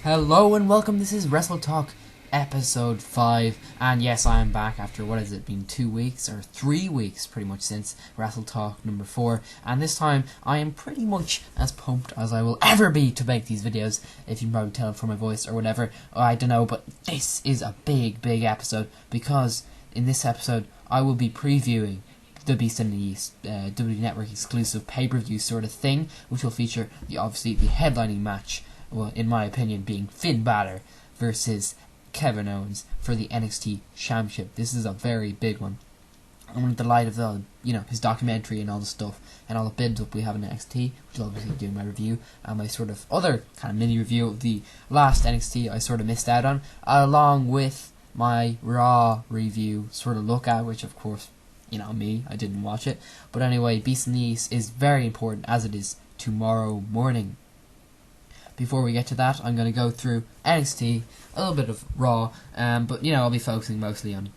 Hello and welcome, this is Wrestle-Talk episode 5, and yes, I am back after, what has it been, 2 weeks, or 3 weeks pretty much since Wrestle-Talk number 4, and this time I am pretty much as pumped as I will ever be to make these videos, if you can probably tell from my voice or whatever, I don't know, but this is a big episode, because in this episode I will be previewing the Beast in the East, WWE Network exclusive pay-per-view sort of thing, which will feature obviously the headlining match, well, in my opinion, being Finn Balor versus Kevin Owens for the NXT Championship. This is a very big one. And in the light of the, his documentary and all the stuff and all the build-up we have in NXT, which I'll obviously do my review, and my sort of other kind of mini review of the last NXT I sort of missed out on, along with my Raw review sort of look at, which of course, I didn't watch it. But anyway, Beast in the East is very important as it is tomorrow morning. Before we get to that, I'm going to go through NXT, a little bit of Raw, but I'll be focusing mostly on,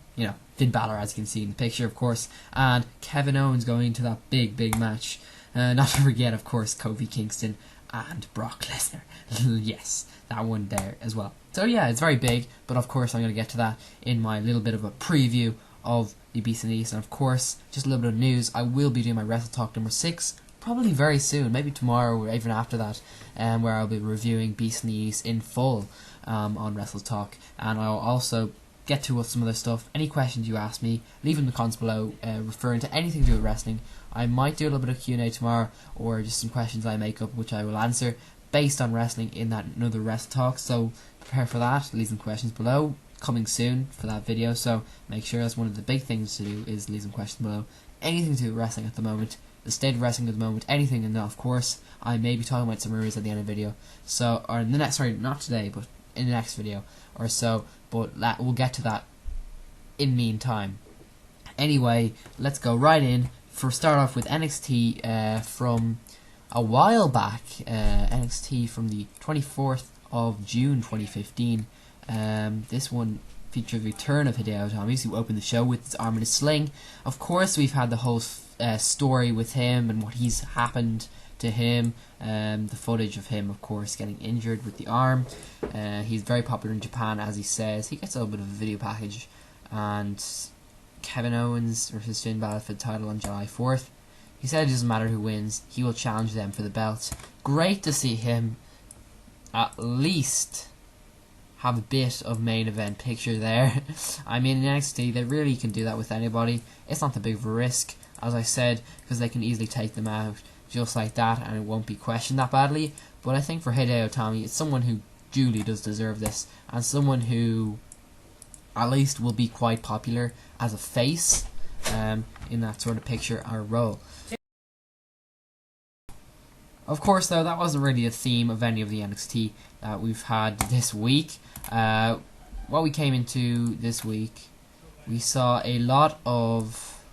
Finn Balor, as you can see in the picture, of course, and Kevin Owens going into that big match. Not to forget, of course, Kofi Kingston and Brock Lesnar. Yes, that one there as well. So yeah, it's very big, but of course I'm going to get to that in my little bit of a preview of the Beast in the East. And of course, just a little bit of news, I will be doing my Wrestle-Talk number 6, probably very soon, maybe tomorrow or even after that, where I'll be reviewing Beast in the East in full on Wrestle-Talk, and I'll also get to some other stuff. Any questions you ask me, leave in the comments below, referring to anything to do with wrestling. I might do a little bit of Q&A tomorrow, or just some questions I make up, which I will answer based on wrestling in that another Wrestle-Talk, so prepare for that, leave some questions below, coming soon for that video, so make sure that's one of the big things to do, is leave some questions below. Anything to do with wrestling at the moment, the state of wrestling at the moment, anything, and of course I may be talking about some rumors at the end of the video, so, or in the next, sorry, not today, but in the next video or so, but we'll get to that in meantime. Anyway, let's go right in. Start off with NXT from a while back, NXT from the 24th of June 2015. This one featured the return of Hideo Itami, who opened the show with his arm in a sling. Of course, we've had the whole story with him and what he's happened to him, the footage of him, of course, getting injured with the arm. He's very popular in Japan, as he says. He gets a little bit of a video package, and Kevin Owens versus Finn Balor for the title on July 4th. He said it doesn't matter who wins, he will challenge them for the belt. Great to see him at least have a bit of main event picture there. I mean, in NXT, they really can do that with anybody. It's not that big of a risk, as I said, because they can easily take them out just like that, and it won't be questioned that badly. But I think for Hideo Itami, it's someone who duly does deserve this, and someone who at least will be quite popular as a face in that sort of picture or role. Of course, though, that wasn't really a theme of any of the NXT that we've had this week. What we came into this week, we saw a lot of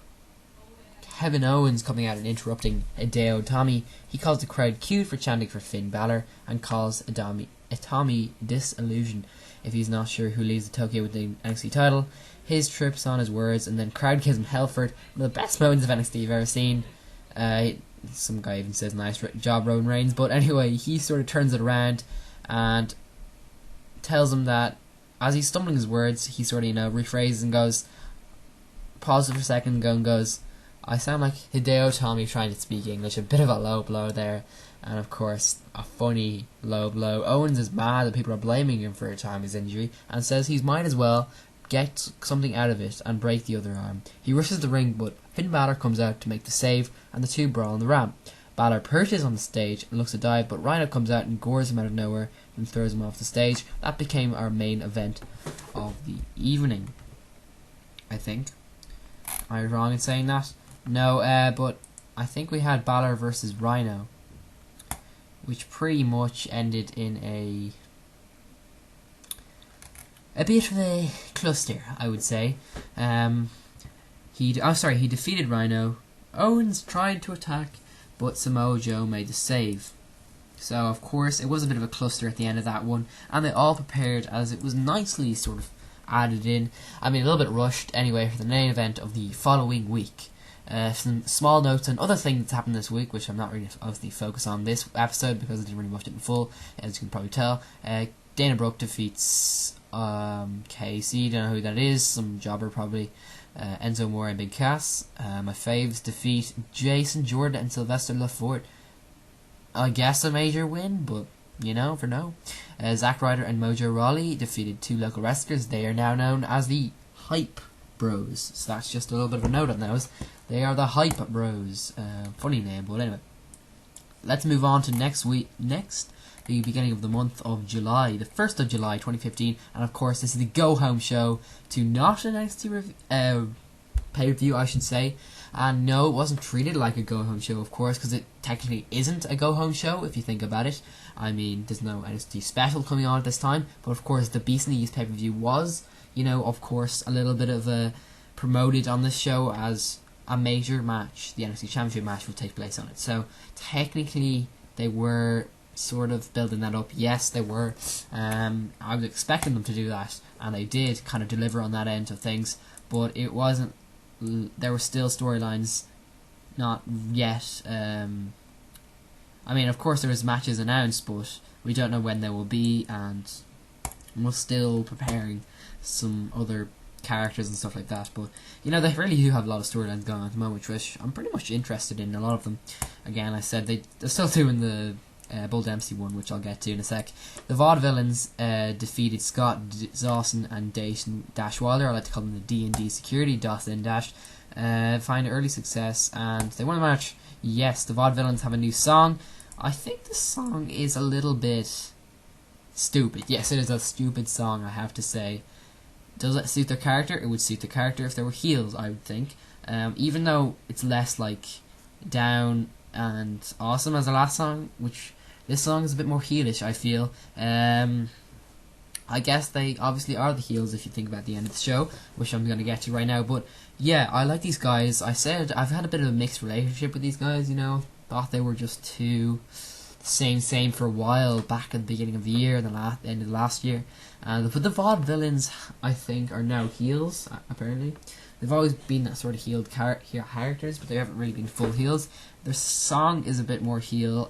Kevin Owens coming out and interrupting Hideo Itami. He calls the crowd cute for chanting for Finn Balor and calls Itami disillusioned if he's not sure who leaves the Tokyo with the NXT title. His trips on his words, and then crowd gives him hell for it. One of the best moments of NXT you've ever seen. Some guy even says nice job, Roman Reigns, but anyway, he sort of turns it around and tells him that as he's stumbling his words, he sort of rephrases and goes, pauses for a second and goes, I sound like Hideo Itami trying to speak English. A bit of a low blow there, and of course a funny low blow. Owens is mad that people are blaming him for Itami's injury and says he might as well get something out of it and break the other arm. He rushes the ring, but Finn Balor comes out to make the save, and the two brawl on the ramp. Balor perches on the stage and looks to dive, but Rhino comes out and gores him out of nowhere and throws him off the stage. That became our main event of the evening, I think. Am I wrong in saying that? No, but I think we had Balor versus Rhino, which pretty much ended in a bit of a cluster, I would say. He defeated Rhino. Owens tried to attack, but Samoa Joe made the save. So, of course, it was a bit of a cluster at the end of that one, and they all prepared as it was nicely sort of added in. I mean, a little bit rushed anyway for the main event of the following week. Some small notes and other things that's happened this week, which I'm not really obviously focused on this episode because I didn't really watch it in full, as you can probably tell. Dana Brooke defeats KC, don't know who that is, some jobber probably. Enzo Amore and Big Cass. My faves defeat Jason Jordan and Sylvester Lafort. I guess a major win, but you know, for no. Zack Ryder and Mojo Rawley defeated two local wrestlers. They are now known as the Hype Bros. So that's just a little bit of a note on those. They are the Hype Bros. Funny name, but anyway. Let's move on to the beginning of the month of July, the 1st of July 2015, and of course this is the go-home show to not an NXT pay-per-view, I should say. And no, it wasn't treated like a go-home show, of course, because it technically isn't a go-home show, if you think about it. I mean, there's no NXT special coming on at this time, but of course the Beast in the East pay-per-view was, you know, of course, a little bit of a promoted on this show as a major match. The NXT Championship match will take place on it. So, technically, they were sort of building that up. Yes, they were. I was expecting them to do that, and they did kind of deliver on that end of things, but it wasn't. There were still storylines not yet. I mean, of course, there was matches announced, but we don't know when they will be, and we're still preparing some other characters and stuff like that. But you know, they really do have a lot of storylines going on at the moment, which I'm pretty much interested in. A lot of them. Again, I said they're still doing the Bull Dempsey one, which I'll get to in a sec. The Vaudevillains defeated Scott Dawson and Dayton Dashwilder. I like to call them the D&D Security, Dawson and Dash. Find early success, and they won the match. Yes, the Vaudevillains have a new song. I think the song is a little bit stupid. Yes, it is a stupid song, I have to say. Does it suit their character? It would suit the character if they were heels, I would think. Even though it's less like down and awesome as the last song, which this song is a bit more heelish, I feel. I guess they obviously are the heels if you think about the end of the show, which I'm going to get to right now. But yeah, I like these guys. I said I've had a bit of a mixed relationship with these guys, you know. Thought they were just too same for a while back at the beginning of the year, the end of last year. But the Vaudevillains, I think, are now heels, apparently. They've always been that sort of heeled characters, but they haven't really been full heels. Their song is a bit more heel.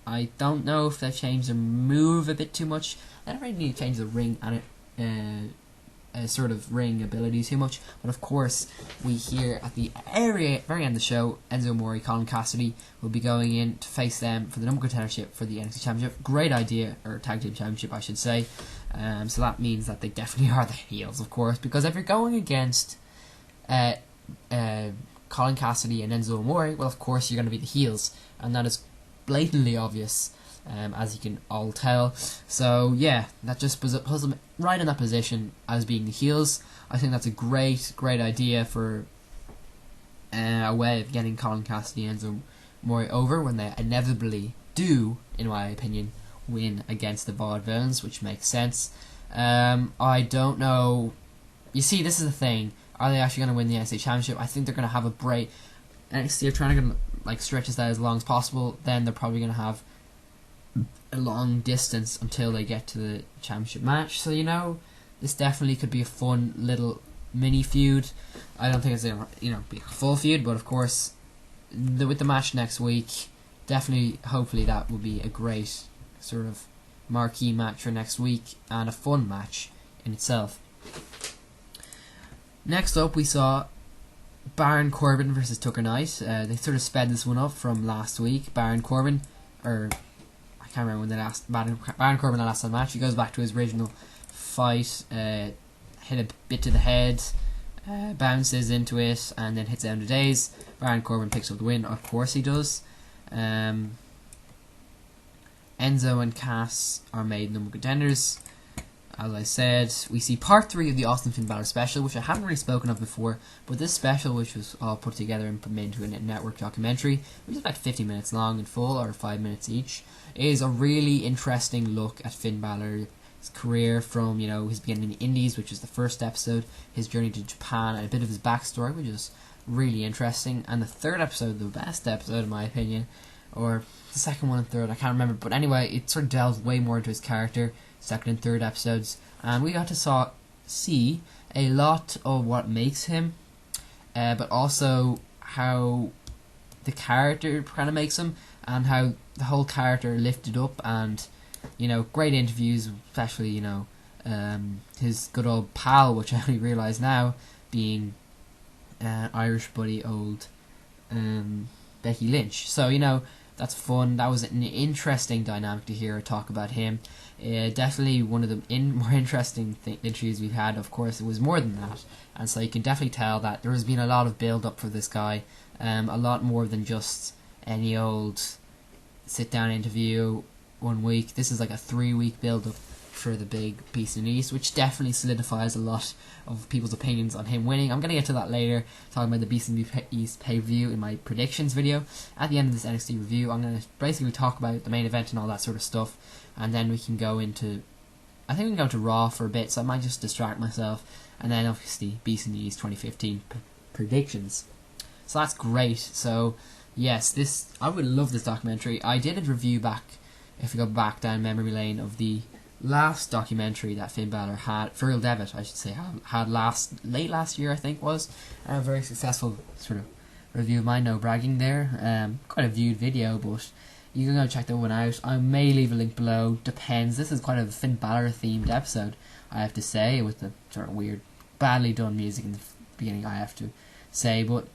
I don't know if they've changed their move a bit too much. They don't really need to change the ring and sort of ring ability too much. But of course, we hear at the very end of the show, Enzo Amore, Colin Cassidy will be going in to face them for the number contendership for the NXT Championship. Great idea, or Tag Team Championship, I should say. So that means that they definitely are the heels, of course, because if you're going against Colin Cassidy and Enzo Amore, well, of course you're going to be the heels, and that is blatantly obvious, as you can all tell. So yeah, that just puts them right in that position as being the heels. I think that's a great idea for a way of getting Colin Cassidy and Enzo Amore over when they inevitably do, in my opinion, win against the Vaudevillains, which makes sense. I don't know. You see, this is the thing. Are they actually going to win the NXT Championship? I think they're going to have a break. NXT are trying to stretch this out as long as possible. Then they're probably going to have a long distance until they get to the championship match. So, you know, this definitely could be a fun little mini feud. I don't think it's going to be a full feud, but of course, with the match next week, definitely, hopefully that will be a great sort of marquee match for next week and a fun match in itself. Next up, we saw Baron Corbin versus Tucker Knight. They sort of sped this one up from last week. Baron Corbin, or I can't remember when Baron Corbin the last time match. He goes back to his original fight, hit a bit to the head, bounces into it, and then hits End of Days. Baron Corbin picks up the win. Of course he does. Enzo and Cass are made number contenders. As I said, we see part 3 of the Austin Finn Balor special, which I haven't really spoken of before, but this special, which was all put together and made into a network documentary, which is about 50 minutes long in full, or 5 minutes each, is a really interesting look at Finn Balor's career from, his beginning in the Indies, which is the first episode, his journey to Japan, and a bit of his backstory, which is really interesting. And the third episode, the best episode in my opinion, or the second one and third, I can't remember, but anyway, it sort of delves way more into his character, second and third episodes, and we got to see a lot of what makes him, but also how the character kind of makes him, and how the whole character lifted up, and great interviews, especially, his good old pal, which I only realise now, being Irish buddy old Becky Lynch. So, that's fun. That was an interesting dynamic to hear her talk about him. Definitely one of the more interesting interviews we've had. Of course, it was more than that. And so you can definitely tell that there has been a lot of build-up for this guy. A lot more than just any old sit-down interview 1 week. This is like a 3-week build-up for the big Beast in the East, which definitely solidifies a lot of people's opinions on him winning. I'm going to get to that later, talking about the Beast in the East pay-per-view in my predictions video. At the end of this NXT review, I'm going to basically talk about the main event and all that sort of stuff, and then we can go into, I think we can go to Raw for a bit, so I might just distract myself, and then obviously Beast in the East 2015 predictions. So that's great. So yes, I would love this documentary. I did a review back, if we go back down memory lane, of the last documentary that Finn Balor had, Feral Devitt, I should say, had late last year, I think was. A very successful sort of review of mine, no bragging there. Quite a viewed video, but you can go check that one out. I may leave a link below, depends. This is quite a Finn Balor themed episode, I have to say, with the sort of weird, badly done music in the beginning, I have to say, but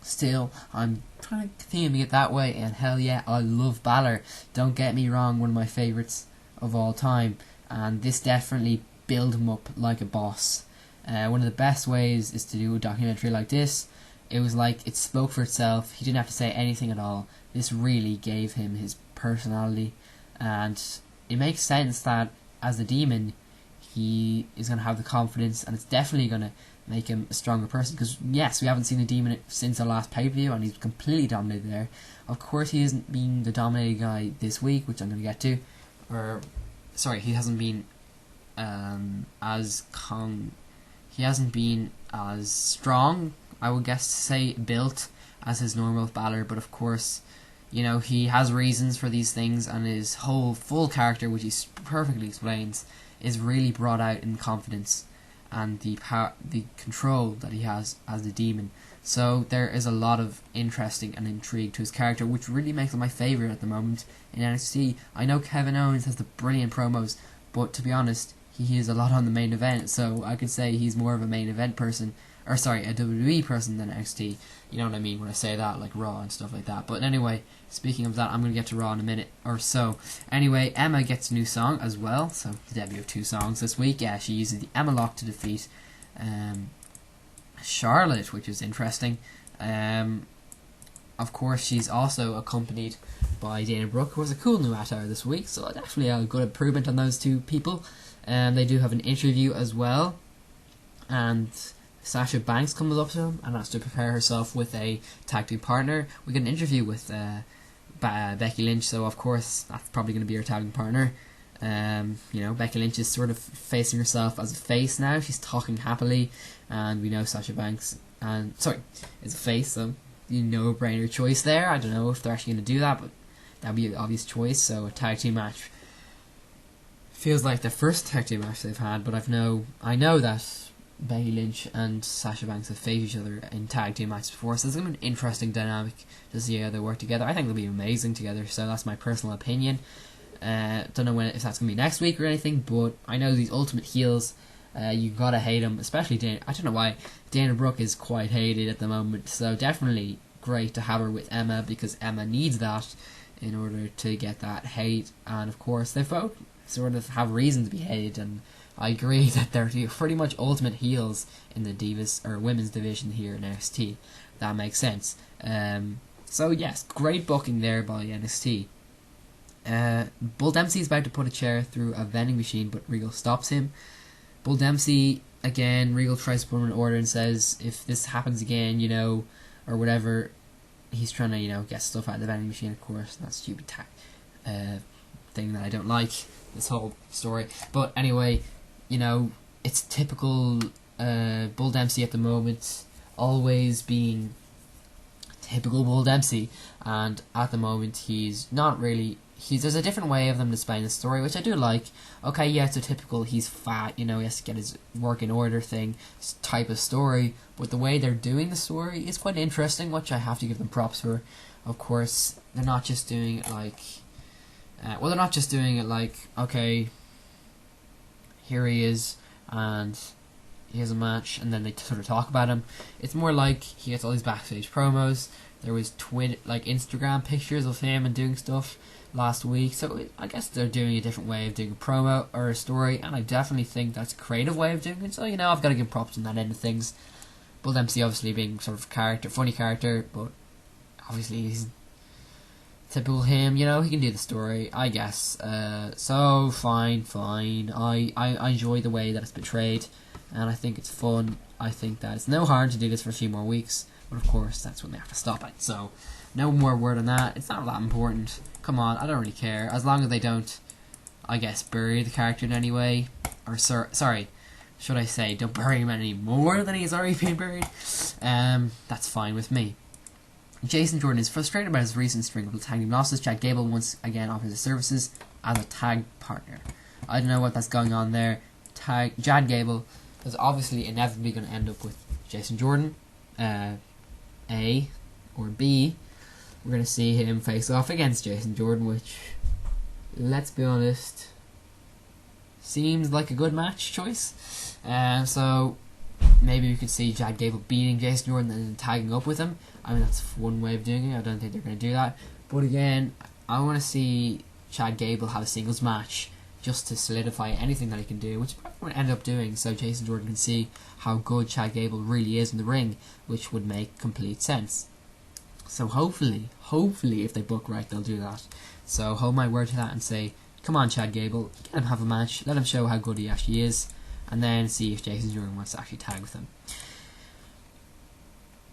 still, I'm trying to theme it that way, and hell yeah, I love Balor. Don't get me wrong, one of my favourites of all time, and this definitely built him up like a boss. One of the best ways is to do a documentary like this. It was like it spoke for itself. He didn't have to say anything at all. This really gave him his personality, and it makes sense that as a demon he is going to have the confidence, and it's definitely going to make him a stronger person, because yes, we haven't seen a demon since the last pay-per-view, and he's completely dominated there. Of course, he isn't being the dominated guy this week, which I'm going to get to. He hasn't been he hasn't been as strong, I would guess to say, built as his normal Balor, but of course, he has reasons for these things, and his whole full character, which he perfectly explains, is really brought out in confidence and the control that he has as the demon. So there is a lot of interesting and intrigue to his character, which really makes him my favourite at the moment in NXT. I know Kevin Owens has the brilliant promos, but to be honest, he is a lot on the main event, so I could say he's more of a main event person, a WWE person than NXT. You know what I mean when I say that, like Raw and stuff like that. But anyway, speaking of that, I'm going to get to Raw in a minute or so. Anyway, Emma gets a new song as well, so the debut of 2 songs this week. Yeah, she uses the Emma Lock to defeat Charlotte, which is interesting. Of course, she's also accompanied by Dana Brooke, who was a cool new attire this week, so definitely a good improvement on those two people. They do have an interview as well, and Sasha Banks comes up to him and has to prepare herself with a tag team partner. We get an interview with Becky Lynch, so of course that's probably going to be her tag team partner. Becky Lynch is sort of facing herself as a face now. She's talking happily, and we know Sasha Banks is a face, so no-brainer choice there. I don't know if they're actually going to do that, but that'd be an obvious choice. So a tag team match feels like the first tag team match they've had, but I know that Becky Lynch and Sasha Banks have faced each other in tag team matches before, so it's going to be an interesting dynamic to see how they work together. I think they'll be amazing together, so that's my personal opinion. Don't know if that's going to be next week or anything, but I know these ultimate heels, you gotta hate them, especially Dana. I don't know why Dana Brooke is quite hated at the moment, so definitely great to have her with Emma, because Emma needs that in order to get that hate, and of course they both sort of have reason to be hated, and I agree that they're pretty much ultimate heels in the Divas or women's division here in NXT. That makes sense. So yes, great booking there by NXT. Bull Dempsey's about to put a chair through a vending machine, but Regal stops him. Bull Dempsey, again, Regal tries to put him in order and says if this happens again, or whatever, he's trying to, get stuff out of the vending machine, of course. That stupid thing that I don't like, this whole story. But anyway, it's typical Bull Dempsey at the moment, always being typical Bull Dempsey, and at the moment he's not really. There's a different way of them displaying the story, which I do like. Okay, yeah, it's a typical he's fat, he has to get his work in order thing type of story, but the way they're doing the story is quite interesting, which I have to give them props for. Of course, they're not just doing it like Well, they're not just doing it like, okay, here he is, and he has a match, and then they sort of talk about him. It's more like he gets all these backstage promos. There was Instagram pictures of him and doing stuff last week, so I guess they're doing a different way of doing a promo or a story, and I definitely think that's a creative way of doing it, so, I've got to give props on that end of things. Bull MC obviously being sort of funny character, but obviously he's typical him, he can do the story, I guess. So, fine. I enjoy the way that it's portrayed, and I think it's fun. I think that it's no harm to do this for a few more weeks, but of course, that's when they have to stop it. So, no more word on that. It's not that important. Come on, I don't really care. As long as they don't, I guess, bury the character in any way. Or, sorry, should I say, don't bury him any more than he's already been buried. That's fine with me. Jason Jordan is frustrated about his recent string of tag team losses. Chad Gable once again offers his services as a tag partner. I don't know what that's going on there. Chad Gable is obviously inevitably going to end up with Jason Jordan. A or B, we're going to see him face off against Jason Jordan, which, let's be honest, seems like a good match choice. So maybe we could see Chad Gable beating Jason Jordan and then tagging up with him. I mean, that's one way of doing it. I don't think they're going to do that. But again, I want to see Chad Gable have a singles match just to solidify anything that he can do, which probably won't end up doing, so Jason Jordan can see how good Chad Gable really is in the ring, which would make complete sense. So hopefully, if they book right, they'll do that. So hold my word to that and say, come on, Chad Gable, get him have a match, let him show how good he actually is, and then see if Jason Jordan wants to actually tag with him.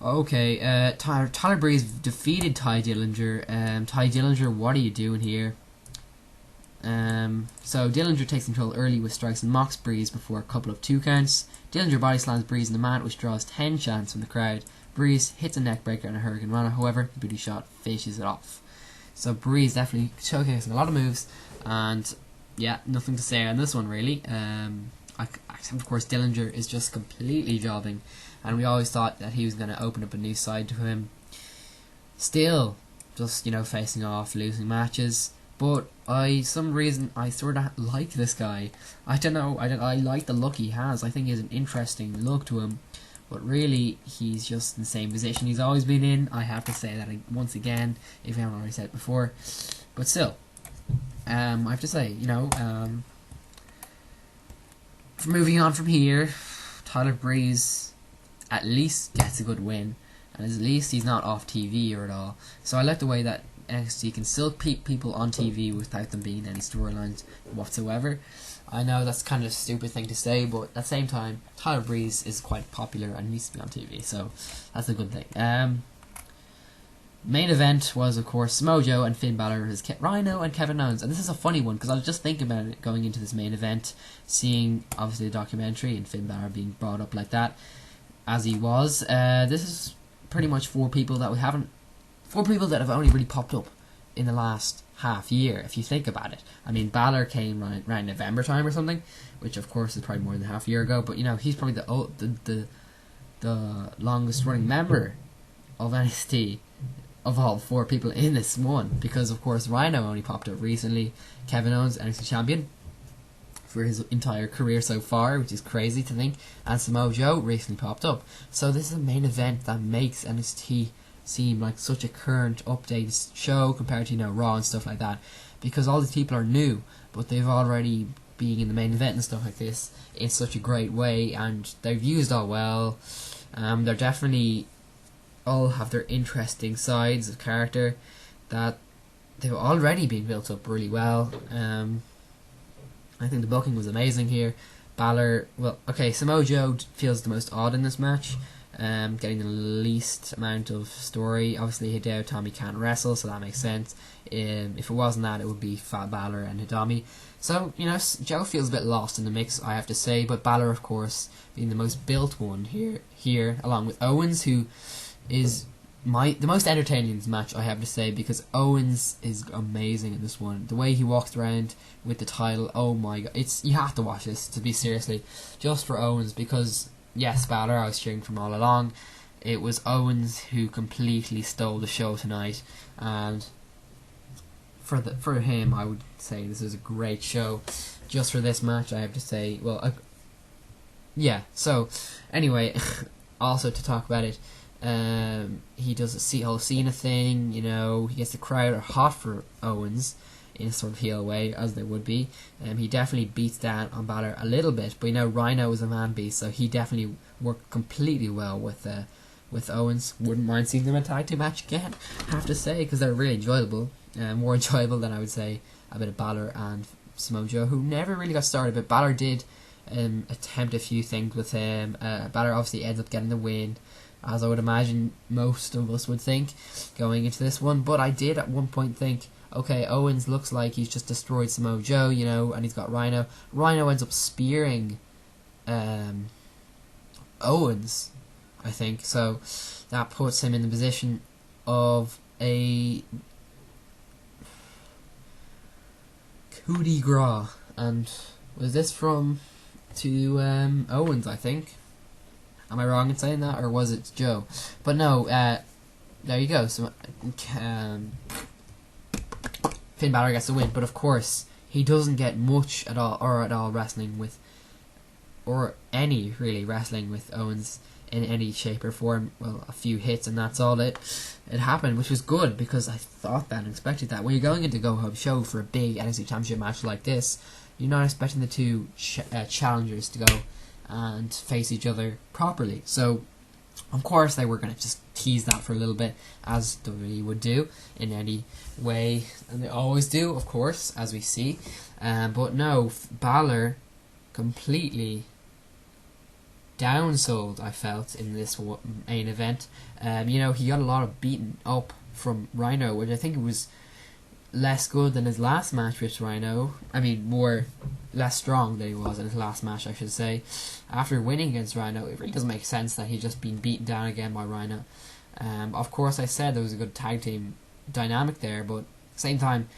Okay, Tyler Breeze defeated Ty Dillinger. Ty Dillinger, what are you doing here? So Dillinger takes control early with strikes and mocks Breeze before a couple of 2 counts. Dillinger body slams Breeze in the mat, which draws 10 chants from the crowd. Breeze hits a neck breaker and a Hurricane Rana, however, the booty shot finishes it off. So Breeze definitely showcasing a lot of moves, and yeah, nothing to say on this one really. Of course, Dillinger is just completely jobbing, and we always thought that he was going to open up a new side to him. Still, just, facing off, losing matches. But some reason I sort of like this guy. I don't know, I like the look he has. I think he has an interesting look to him. But really, he's just in the same position he's always been in. I have to say that once again, if I haven't already said it before. But still, I have to say, moving on from here, Tyler Breeze at least gets a good win. And at least he's not off TV or at all. So I like the way that NXT can still keep people on TV without them being any storylines whatsoever. I know that's kind of a stupid thing to say, but at the same time, Tyler Breeze is quite popular and needs to be on TV, so that's a good thing. Main event was, of course, Samoa Joe and Finn Balor versus Rhino and Kevin Owens. And this is a funny one, because I was just thinking about it going into this main event, seeing, obviously, the documentary and Finn Balor being brought up like that, as he was. This is pretty much 4 people that have only really popped up in the last half year, if you think about it. I mean, Balor came around November time or something, which of course is probably more than half a year ago, but he's probably the longest running member of NXT of all 4 people in this one, because of course Rhino only popped up recently. Kevin Owens, NXT champion for his entire career so far, which is crazy to think, and Samoa Joe recently popped up. So this is a main event that makes NXT seem like such a current updated show compared to Raw and stuff like that, because all these people are new, but they've already been in the main event and stuff like this in such a great way, and they've used all well. They're definitely all have their interesting sides of character that they've already been built up really well. I think the booking was amazing here. Samoa Joe feels the most odd in this match, getting the least amount of story. Obviously, Hideo Itami can't wrestle, so that makes sense. If it wasn't that, it would be Fat Balor and Hidami. So, Joe feels a bit lost in the mix, I have to say, but Balor, of course, being the most built one here, along with Owens, who is the most entertaining in this match, I have to say, because Owens is amazing in this one. The way he walks around with the title, oh my god, you have to watch this, to be seriously, just for Owens, because yes, Balor, I was cheering from all along. It was Owens who completely stole the show tonight, and for him, I would say this is a great show. Just for this match, I have to say, well, yeah. So, anyway, also to talk about it, he does a whole Cena thing. You know, he gets the crowd hot for Owens in a sort of heel way, as they would be. He definitely beats down on Balor a little bit, but you know, Rhino is a man beast, so he definitely worked completely well with Owens. Wouldn't mind seeing them in a tag team match again, I have to say, because they're really enjoyable. More enjoyable than I would say a bit of Balor and Samoa Joe, who never really got started, but Balor did attempt a few things with him. Balor obviously ends up getting the win, as I would imagine most of us would think going into this one. But I did at one point think, okay, Owens looks like he's just destroyed Samoa Joe, you know, and he's got Rhino. Rhino ends up spearing Owens, I think, so that puts him in the position of a coup de grace. And was this to Owens, I think? Am I wrong in saying that, or was it Joe? But no, there you go. So Finn Balor gets the win, but of course he doesn't get much at all wrestling with, or any really wrestling with Owens in any shape or form. Well, a few hits and that's all it happened, which was good because I thought that and expected that. When you're going into Go Home Show for a big NXT Championship match like this, you're not expecting the two challengers to go and face each other properly. So, of course, they were going to just tease that for a little bit, as WWE would do in any way, and they always do, of course, as we see. But no, Balor completely downsold, I felt, in this main event. You know, he got a lot of beaten up from Rhino, which I think was less good than his last match with Rhino. I mean, less strong than he was in his last match, I should say. After winning against Rhino, it really doesn't make sense that he's just been beaten down again by Rhino. Of course, I said there was a good tag team dynamic there, but at the same time,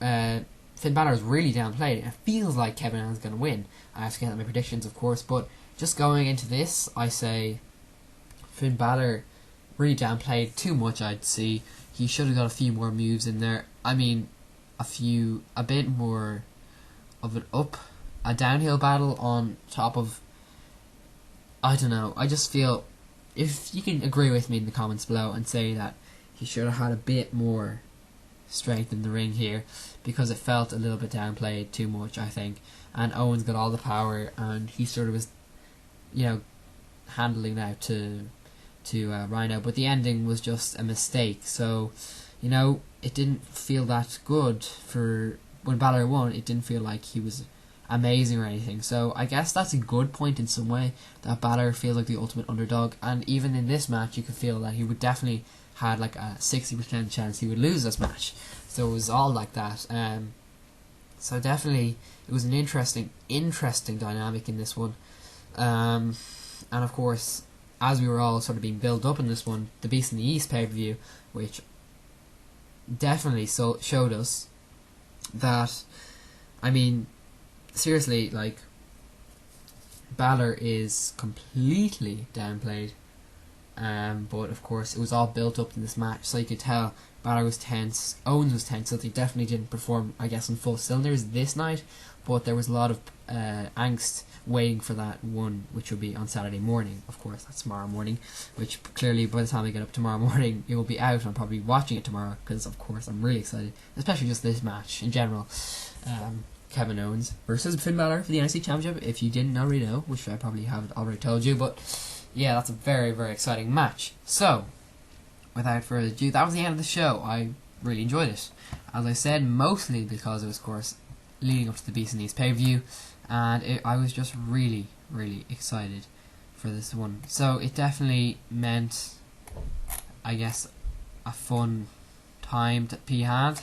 Finn Balor is really downplayed. It feels like Kevin Owens is going to win. I have to get my predictions, of course, but just going into this, I say Finn Balor really downplayed too much, I'd see. He should have got a few more moves in there. I mean, a bit more of a downhill battle on top of, I don't know, I just feel, if you can agree with me in the comments below and say that he should have had a bit more strength in the ring here, because it felt a little bit downplayed too much, I think. And Owens got all the power, and he sort of was, you know, handling that to Rhino, but the ending was just a mistake. So, you know, it didn't feel that good for when Balor won. It didn't feel like he was amazing or anything. So I guess that's a good point in some way, that Balor feels like the ultimate underdog. And even in this match, you could feel that he would definitely had like a 60% chance he would lose this match. So it was all like that. So definitely it was an interesting dynamic in this one. And of course, as we were all sort of being built up in this one, the Beast in the East pay-per-view, which definitely showed us that, I mean, seriously, like, Balor is completely downplayed. But of course, it was all built up in this match, so you could tell Balor was tense, Owens was tense, so they definitely didn't perform, I guess, on full cylinders this night. But there was a lot of angst waiting for that one, which will be on Saturday morning. Of course, that's tomorrow morning, which clearly by the time I get up tomorrow morning, it will be out. I'm probably watching it tomorrow, because of course I'm really excited, especially just this match in general. Kevin Owens versus Finn Balor for the NXT Championship, if you didn't already know, which I probably have already told you, but yeah, that's a very, very exciting match. So, without further ado, that was the end of the show. I really enjoyed it, as I said, mostly because it was, of course, leading up to the Beast in the East pay-per-view, and I was just really, really excited for this one. So it definitely meant, I guess, a fun time to be had.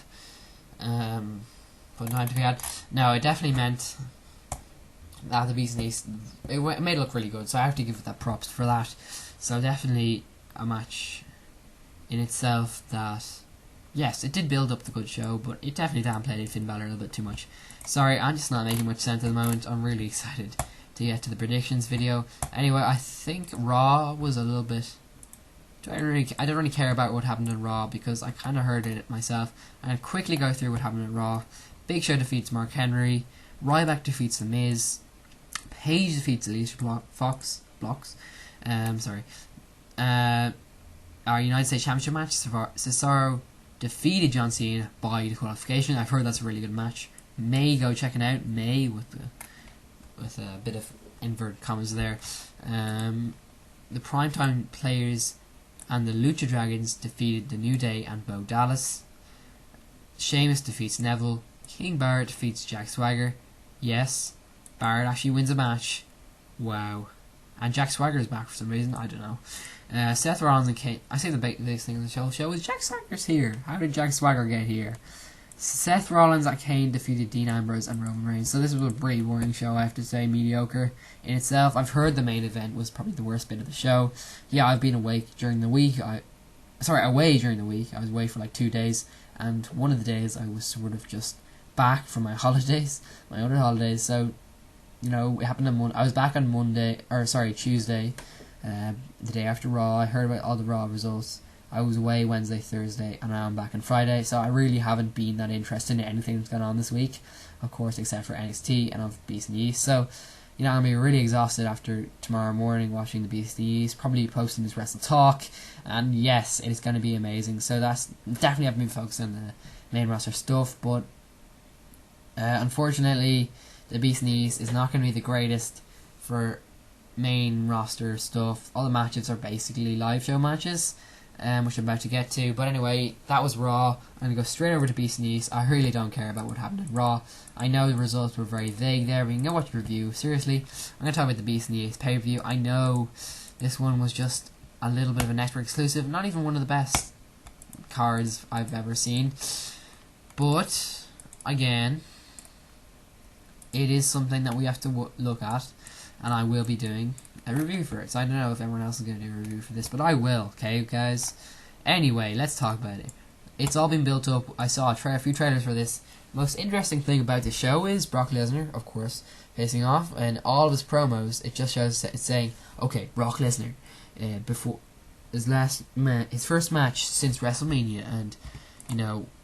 No, it definitely meant that the Beast in the East, it made it look really good, so I have to give it that props for that. So definitely a match in itself that, yes, it did build up the good show, but it definitely downplayed Finn Balor a little bit too much. Sorry, I'm just not making much sense at the moment. I'm really excited to get to the predictions video. Anyway, I think Raw was a little bit I don't really care about what happened on Raw because I kind of heard it myself. And I'll quickly go through what happened on Raw. Big Show defeats Mark Henry. Ryback defeats The Miz. Paige defeats Alicia Fox. Our United States Championship match, Cesaro defeated John Cena by disqualification. I've heard that's a really good match. May go checking out. May with a bit of inverted commas there. The Primetime Players and the Lucha Dragons defeated The New Day and Bo Dallas. Sheamus defeats Neville. King Barrett defeats Jack Swagger. Yes, Barrett actually wins a match. Wow. And Jack Swagger is back for some reason. I don't know. Seth Rollins and Kane. I say the biggest thing on the show is Jack Swagger's here. How did Jack Swagger get here? Seth Rollins and Kane defeated Dean Ambrose and Roman Reigns. So this was a pretty boring show, I have to say. Mediocre in itself. I've heard the main event was probably the worst bit of the show. Yeah, I've been away during the week. I was away for like 2 days. And one of the days I was sort of just back from my holidays. My other holidays. So, it happened on Monday. I was back on Tuesday. The day after Raw. I heard about all the Raw results. I was away Wednesday, Thursday, and now I'm back on Friday, so I really haven't been that interested in anything that's gone on this week, of course, except for NXT and of Beast in the East. So, I'm going to be really exhausted after tomorrow morning watching the Beast in the East, probably posting this Wrestle-Talk, and yes, it is going to be amazing. So that's definitely haven't been focused on the main roster stuff, but unfortunately, the Beast in the East is not going to be the greatest for main roster stuff. All the matches are basically live show matches, which I'm about to get to. But anyway, that was Raw. I'm going to go straight over to Beast in the East. I really don't care about what happened in Raw. I know the results were very vague there. We can go watch the review. Seriously, I'm going to talk about the Beast in the East pay-per-view. I know this one was just a little bit of a network exclusive. Not even one of the best cards I've ever seen. But, again, it is something that we have to look at. And I will be doing a review for it. So I don't know if everyone else is going to do a review for this, but I will, okay, guys? Anyway, let's talk about it. It's all been built up. I saw a few trailers for this. Most interesting thing about the show is Brock Lesnar, of course, facing off, and all of his promos, it just shows it's saying, okay, Brock Lesnar, before his first match since WrestleMania, and,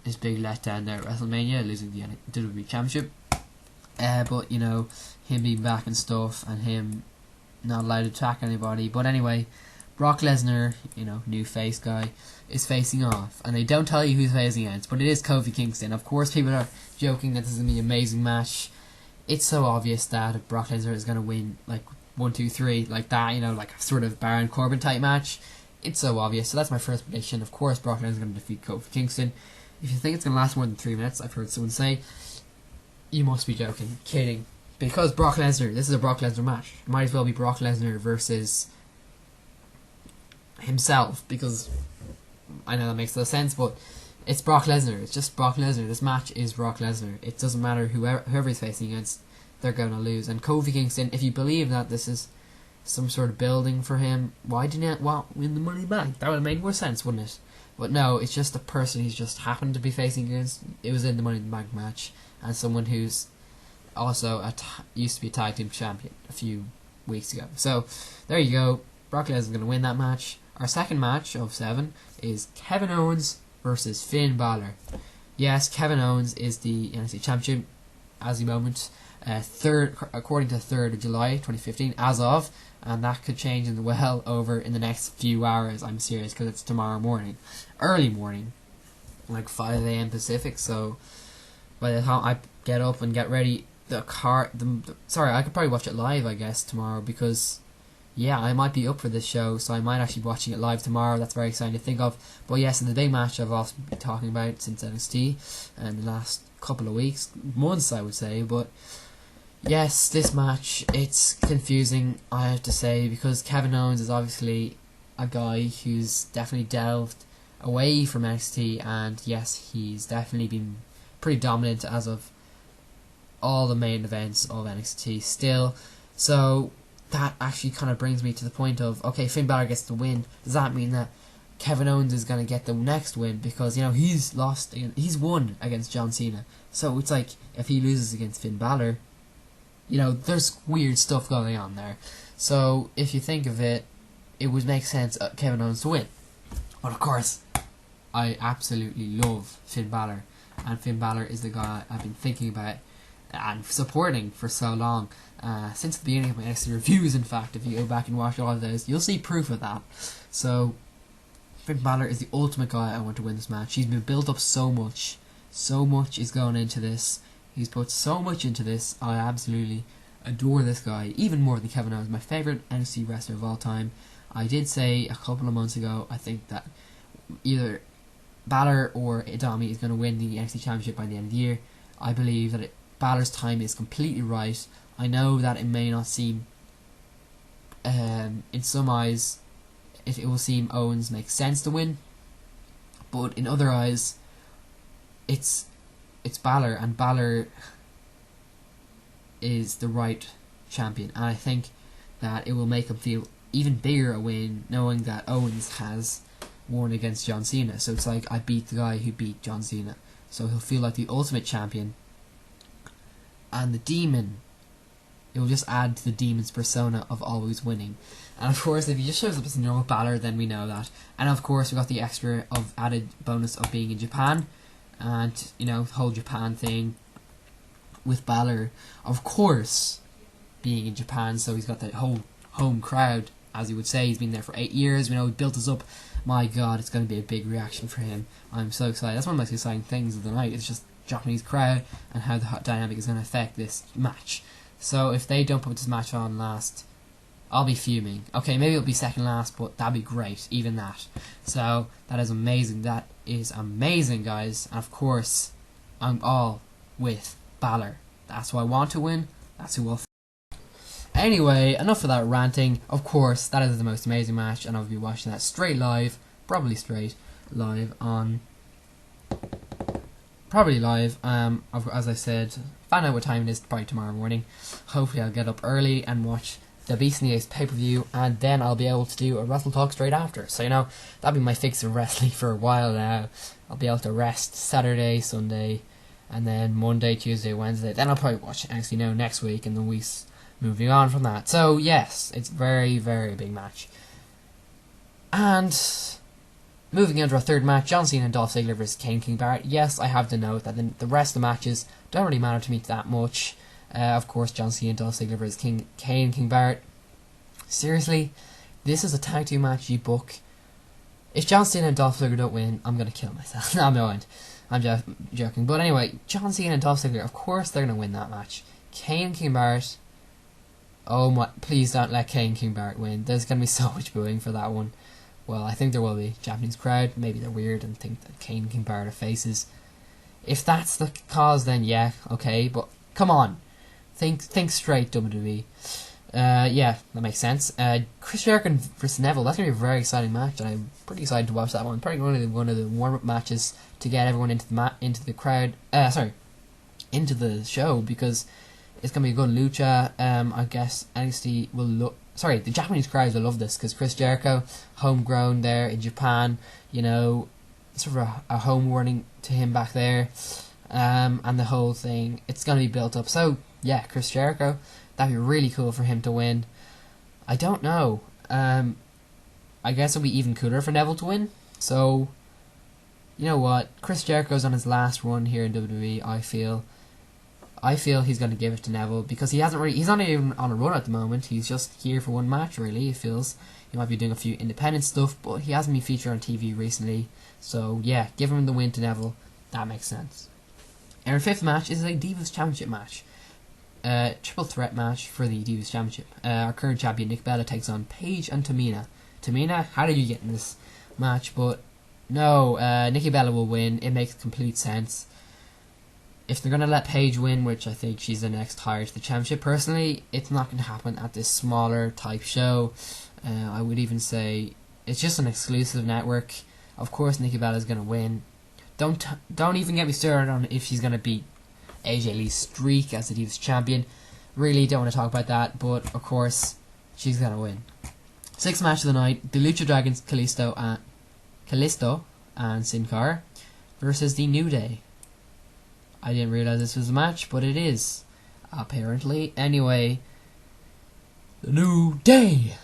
his big letdown there at WrestleMania, losing the WWE Championship. But, him being back and stuff, and him not allowed to attack anybody. But anyway, Brock Lesnar, new face guy, is facing off. And they don't tell you who's facing against, but it is Kofi Kingston. Of course, people are joking that this is going to be an amazing match. It's so obvious that Brock Lesnar is going to win, 1, 2, 3, like that, like a sort of Baron Corbin type match. It's so obvious. So that's my first prediction. Of course, Brock Lesnar is going to defeat Kofi Kingston. If you think it's going to last more than 3 minutes, I've heard someone say, you must be joking, kidding. Because Brock Lesnar, this is a Brock Lesnar match. It might as well be Brock Lesnar versus himself, because I know that makes no sense, but it's Brock Lesnar. It's just Brock Lesnar. This match is Brock Lesnar. It doesn't matter whoever he's facing against, they're going to lose. And Kofi Kingston, if you believe that this is some sort of building for him, why didn't he win the Money Bank? That would have made more sense, wouldn't it? But no, it's just the person he's just happened to be facing against. It was in the Money in the Bank match, and someone who's also used to be a tag team champion a few weeks ago. So there you go. Brock Lesnar is going to win that match. Our second match of 7 is Kevin Owens versus Finn Balor. Yes, Kevin Owens is the NXT champion as the moment. According to 3rd of July 2015, as of, and that could change in the next few hours. I'm serious, because it's tomorrow morning, early morning, like 5 a.m. Pacific. So by the time I get up and get ready, I could probably watch it live, I guess, tomorrow, because I might be up for this show, so I might actually be watching it live tomorrow. That's very exciting to think of. But yes, in the big match I've also been talking about since NXT and the last couple of months, I would say. But yes, this match, it's confusing, I have to say, because Kevin Owens is obviously a guy who's definitely delved away from NXT, and yes, he's definitely been pretty dominant as of all the main events of NXT still. So that actually kind of brings me to the point of, okay, Finn Balor gets the win. Does that mean that Kevin Owens is going to get the next win? Because, he's won against John Cena. So it's like, if he loses against Finn Balor, there's weird stuff going on there. So if you think of it, it would make sense Kevin Owens to win. But of course, I absolutely love Finn Balor, and Finn Balor is the guy I've been thinking about and supporting for so long, since the beginning of my NXT reviews. In fact, if you go back and watch all of those, you'll see proof of that. So Finn Balor is the ultimate guy I want to win this match. He's been built up so much is going into this. He's put so much into this. I absolutely adore this guy, even more than Kevin Owens, my favourite NXT wrestler of all time. I did say a couple of months ago, I think that either Balor or Idami is going to win the NXT Championship by the end of the year. I believe that Balor's time is completely right. I know that it may not seem, in some eyes, it will seem Owens makes sense to win, but in other eyes, it's Balor, and Balor is the right champion, and I think that it will make him feel even bigger a win knowing that Owens has won against John Cena. So it's like, I beat the guy who beat John Cena, so he'll feel like the ultimate champion. And the Demon, it will just add to the Demon's persona of always winning. And of course, if he just shows up as a normal Balor, then we know that. And of course, we got the extra of added bonus of being in Japan, and you know, the whole Japan thing with Balor, of course, being in Japan, so he's got that whole home crowd, as he would say. He's been there for 8 years. We know he built us up. My God, it's going to be a big reaction for him. I'm so excited. That's one of the most exciting things of the night. It's just Japanese crowd and how the dynamic is going to affect this match. So if they don't put this match on last, I'll be fuming. Okay, maybe it'll be second last, but that'd be great, even that. So that is amazing. That is amazing, guys. And of course, I'm all with Balor. That's who I want to win. That's who will. Anyway, enough of that ranting. Of course, that is the most amazing match, and I'll be watching that straight live, probably straight live on. Probably live. As I said, find out what time it is. Probably tomorrow morning. Hopefully, I'll get up early and watch the Beast in the Ace pay-per-view, and then I'll be able to do a Wrestle-Talk straight after. So, you know, that'll be my fix of wrestling for a while now. I'll be able to rest Saturday, Sunday, and then Monday, Tuesday, Wednesday. Then I'll probably watch NXT Now next week, and the weeks moving on from that. So, yes, it's very, very big match. And moving into our third match, John Cena and Dolph Ziggler versus Kane King Barrett. Yes, I have to note that the rest of the matches don't really matter to me that much. Of course, John Cena and Dolph Ziggler versus Kane and King Barrett. Seriously, this is a tag team match you book. If John Cena and Dolph Ziggler don't win, I'm going to kill myself. No, I'm not. I'm joking. But anyway, John Cena and Dolph Ziggler, of course they're going to win that match. Kane and King Barrett, oh my, please don't let Kane and King Barrett win. There's going to be so much booing for that one. Well, I think there will be. Japanese crowd, maybe they're weird and think that Kane and King Barrett are faces. If that's the cause, then yeah, okay, but come on. Think straight, WWE. Yeah, that makes sense. Chris Jericho versus Neville, that's going to be a very exciting match, and I'm pretty excited to watch that one. Probably one of the warm-up matches to get everyone into the crowd. Into the show, because it's going to be a good lucha. I guess NXT will look. Sorry, the Japanese crowds will love this, because Chris Jericho, homegrown there in Japan, you know, sort of a home warning to him back there, and the whole thing, it's going to be built up. So, yeah, Chris Jericho, that'd be really cool for him to win. I don't know. I guess it'll be even cooler for Neville to win. So, you know what? Chris Jericho's on his last run here in WWE, I feel. He's going to give it to Neville, because he's not even on a run at the moment. He's just here for one match, really. It feels he might be doing a few independent stuff, but he hasn't been featured on TV recently. So yeah, give him the win to Neville. That makes sense. And our fifth match is a Divas Championship match. Triple threat match for the Divas Championship. Our current champion Nick Bella takes on Paige and Tamina. Tamina, how did you get in this match? But no, Nikki Bella will win. It makes complete sense. If they're going to let Paige win, which I think she's the next hire to the championship, personally, it's not going to happen at this smaller type show. I would even say it's just an exclusive network. Of course, Nikki Bella is going to win. Don't even get me started on if she's going to beat AJ Lee's streak as the Divas Champion. Really don't want to talk about that, but of course, she's going to win. Sixth match of the night, the Lucha Dragons, Kalisto and Sin Cara versus the New Day. I didn't realize this was a match, but it is, apparently. Anyway, the New Day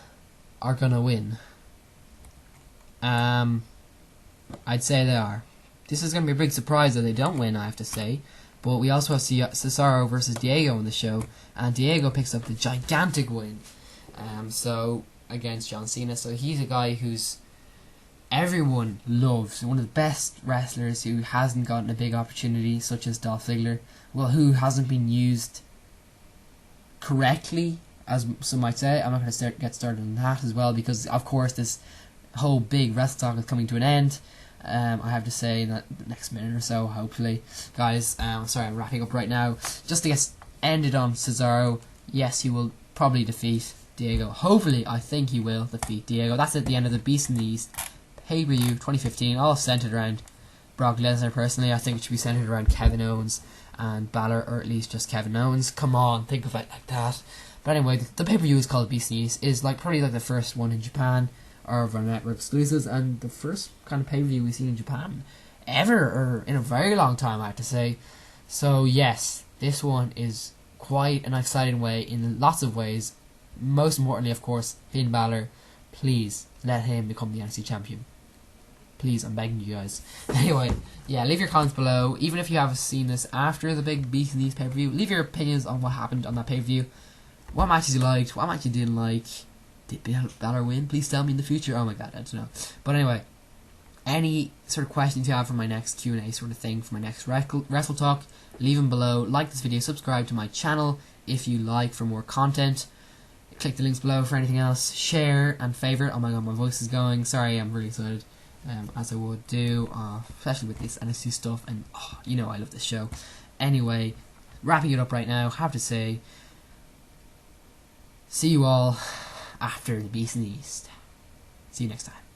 are gonna win. I'd say they are. This is going to be a big surprise that they don't win, I have to say. But we also have Cesaro versus Diego in the show, and Diego picks up the gigantic win. So against John Cena. So he's a guy who's everyone loves, one of the best wrestlers who hasn't gotten a big opportunity, such as Dolph Ziggler. Well, who hasn't been used correctly, as some might say. I'm not going to get started on that as well, because of course this whole big Wrestle-Talk is coming to an end. I have to say in the next minute or so, hopefully. Guys, sorry, I'm wrapping up right now. Just to get ended on Cesaro, yes, he will probably defeat Diego. Hopefully, I think he will defeat Diego. That's at the end of the Beast in the East pay-per-view 2015, all centered around Brock Lesnar. Personally, I think it should be centered around Kevin Owens and Balor, or at least just Kevin Owens. Come on, think of it like that. But anyway, the pay-per-view is called Beast in the East. Is probably the first one in Japan, or of our network exclusives, and the first kind of pay-per-view we've seen in Japan ever, or in a very long time, I have to say. So yes, this one is quite an exciting way in lots of ways. Most importantly, of course, Finn Balor. Please let him become the NXT champion. Please, I'm begging you guys. Anyway, yeah, leave your comments below. Even if you have seen this after the big Beast in the East pay-per-view, leave your opinions on what happened on that pay-per-view. What matches you liked, what matches you didn't like. Did Balor win? Please tell me in the future. Oh my god, I don't know. But anyway, any sort of questions you have for my next Q&A sort of thing, for my next Wrestle-Talk, leave them below. Like this video, subscribe to my channel if you like for more content. Click the links below for anything else. Share and favourite. Oh my god, my voice is going. Sorry, I'm really excited. As I would do, especially with this NXT stuff, and you know I love this show. Anyway, wrapping it up right now, have to say, see you all after the Beast in the East. See you next time.